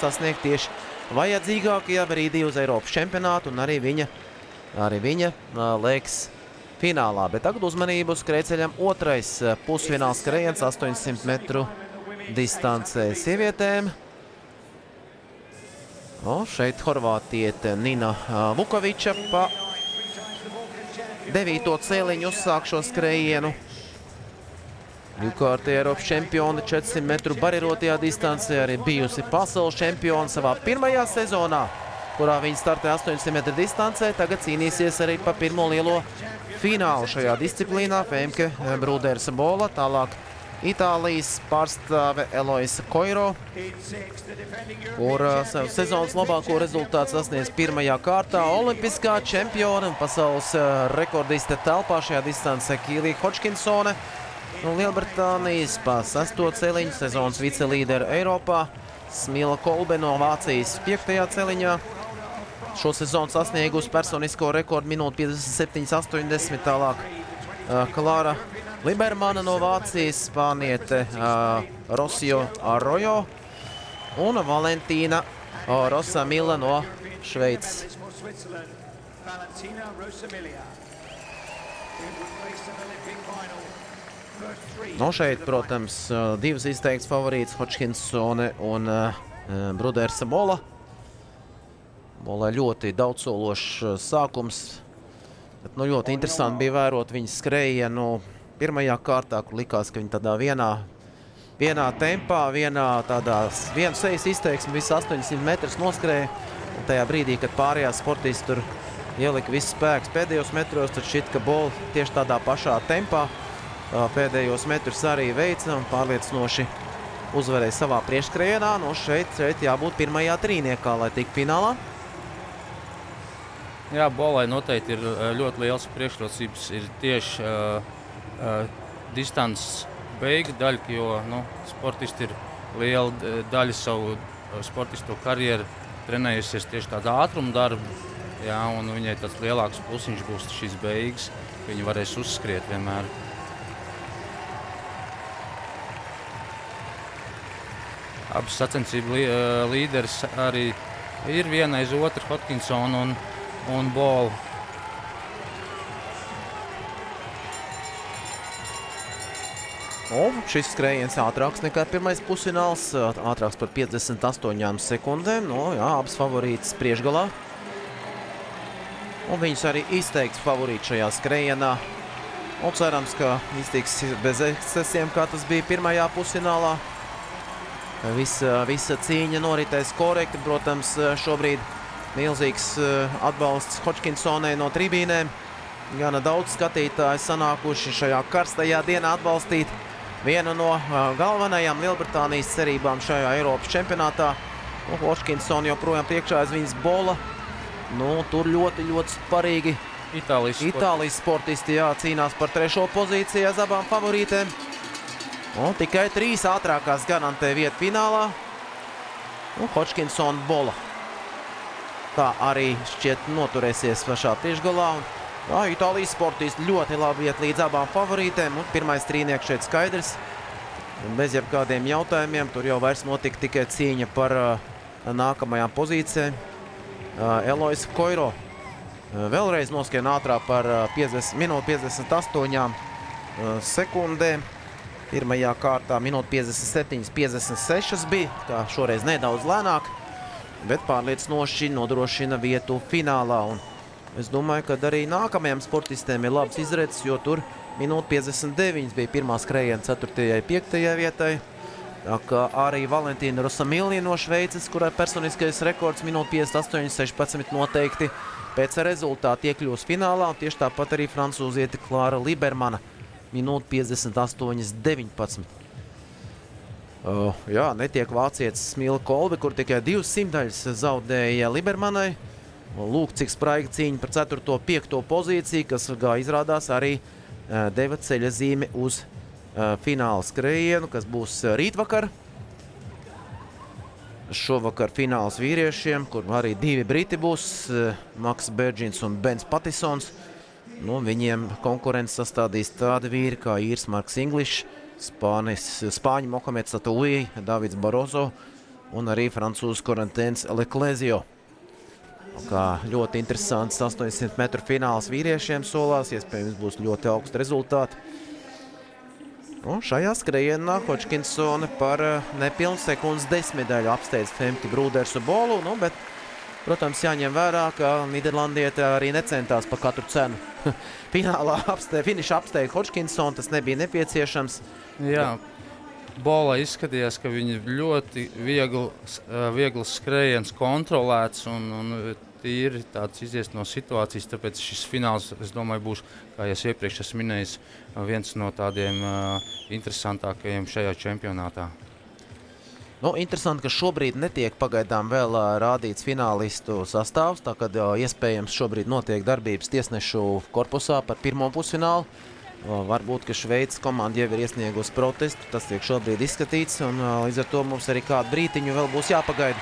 sasniegt tieši vajadzīgākajā brīdī uz Eiropas čempionātu, un arī viņa lēks finālā. Bet tagad uzmanību uz skrejceļam otrais pusfināls skrējiens 800 metru distancē sievietēm. Šeit horvātiete Nina Vukoviča pa 9. cēliņu uzsāk šo skrējienu. Divkārtēja Eiropas čempione 400 metru barirotajā distancē, arī bijusi pasaules čempione savā pirmajā sezonā, kurā viņa startē 800 metru distancē. Tagad cīnīsies arī pa pirmo lielo finālu šajā disciplīnā. Femke Brūders-Bola, tālāk Itālijas pārstāve Eloisa Koiro, kur sezonas labāko rezultātu sasniedz pirmajā kārtā. Olimpiskā čempione un pasaules rekordiste telpā šajā distancē Kīlija Hodžkinsone no Lielbritānijas, pa 6. celiņu sezonas vicelīdera Eiropā Smila Kolbe no Vācijas 5. celiņā. Šo sezonu sasniegusi personisko rekordu minūti 57.80, tālāk Klara Libermana no Vācijas, spāniete Rosio Arroyo un Valentīna Rosamila no Šveices. Šeit, protams, divas izteikts favorītas, Hodžkinsone un Brūders-Bola. Bolai ļoti daudzsološs sākums, bet ļoti interesanti bija vērot viņas skrējienu pirmajā kārtā, kur likās, ka viņi tādā vienā tempā, vienu sejas izteiksmi, visu 800 metrus noskrēja. Un tajā brīdī, kad pārējās sportisti tur ielika visu spēks pēdējos metros, tad šķiet, ka Bola tieši tādā pašā tempā pēdējos metrus arī veica un pārliecinoši uzvarēja savā priekšskrējienā. Šeit jābūt pirmajā trīniekā, lai tik finālā. Jā, Bolai noteikti ir ļoti liels priekšrocības, ir tieši distances beigu daļa, jo sportisti ir liela daļa savu sportistu karjeru trenējusies tieši tādā ātruma darbu, un viņai tāds lielāks plusiņš būs šīs beigas, viņi varēs uzskriet vienmēr. Abas sacensību līderis arī ir viena aiz otru, Hodkinsona un Bola. Šis skrējiens ātrāks nekā pirmais pusfināls, ātrāks par 58 sekundēm. Abas favorītas priekšgalā. Un viņas arī izteikts favorīti šajā skrējienā. Un cerams, ka iztiks bez ekscesiem, kā tas bija pirmajā pusfinālā. Visa cīņa noritēs korekti. Protams, šobrīd milzīgs atbalsts Hodžkinsonei no tribīnēm. Gana daudz skatītāji sanākuši šajā karstajā dienā atbalstīt vienu no galvenajām Lielbritānijas cerībām šajā Eiropas čempionātā. Hodžkinsona joprojām priekšā aiz viņas Bola. Tur ļoti sparīgi Itālijas sportisti cīnās par 3. pozīciju aiz abām favorītēm. Tikai 3 ātrākās garantē vietu finālā. Hodžkinsona Bola. Tā arī šķiet noturēsies pašā priekšgalā. Itālijas sportisti ļoti labi iet līdz abām favorītēm. Pirmais trīnieks šeit skaidrs. Bez jebkādiem jautājumiem. Tur jau vairs notika tikai cīņa par nākamajām pozīcijām. Eloisa Koiro vēlreiz noskrien ātrā par 58 sekundēm. Pirmajā kārtā minūte 57.56 bija, kā šoreiz nedaudz lēnāk, bet pārliecinoši nodrošina vietu finālā. Un es domāju, ka arī nākamajiem sportistiem ir labs izredzes, jo tur minūte 59 bija pirmā skrējiena 4. un 5. vietai. Tā kā arī Valentīna Rosamili no Šveices, kurai personiskais rekords minūte 58.16 noteikti pēc rezultāta iekļūs finālā. Un tieši tāpat arī francūziete Klara Libermana. Minūte 58.19. Netiek vācietis Smila Kolbe, kur tikai 2 simtdaļas zaudēja Libermanai. Lūk, cik spraiga cīņa par 4. un 5. pozīciju, kas izrādās arī deva ceļa zīmi uz fināla skrējienu, kas būs rītvakar. Šovakar fināls vīriešiem, kur arī 2 briti būs, Maks Berģins un Bens Patisons. Viņiem konkurence sastādīs tādi vīri kā īrs Marks Inglišs, spāņi Mohameds Satulī, Davids Barozo un arī francūzs Corentin Leclésio. Kā ļoti interesants 800 metru fināls vīriešiem solās, iespējams būs ļoti augsti rezultāti. Un šajā skrējienā Hodgkinsone par nepilnu sekundes desmitdaļu apsteidz Femke Brūdersu-Bolu, bet, protams, jāņem vērā, ka Nīderlandiete arī necentās pa katru cenu. Finālā finiša apsteigt Hodgkinsone, tas nebija nepieciešams. Jā, Bola izskatījās, ka viņa ļoti viegls skrējiens kontrolēts un tīri tāds izies no situācijas, tāpēc šis fināls, es domāju, būs, kā jau iepriekš esmu minējis, viens no tādiem interesantākajiem šajā čempionātā. Interesanti, ka šobrīd netiek pagaidām vēl rādīts finālistu sastāvs, tā kad iespējams šobrīd notiek darbības tiesnešu korpusā par pirmo pusfinālu. Varbūt, ka Šveices komanda jau ir iesniegusi protestu, tas tiek šobrīd izskatīts, un līdz ar to mums arī kādu brītiņu vēl būs jāpagaida,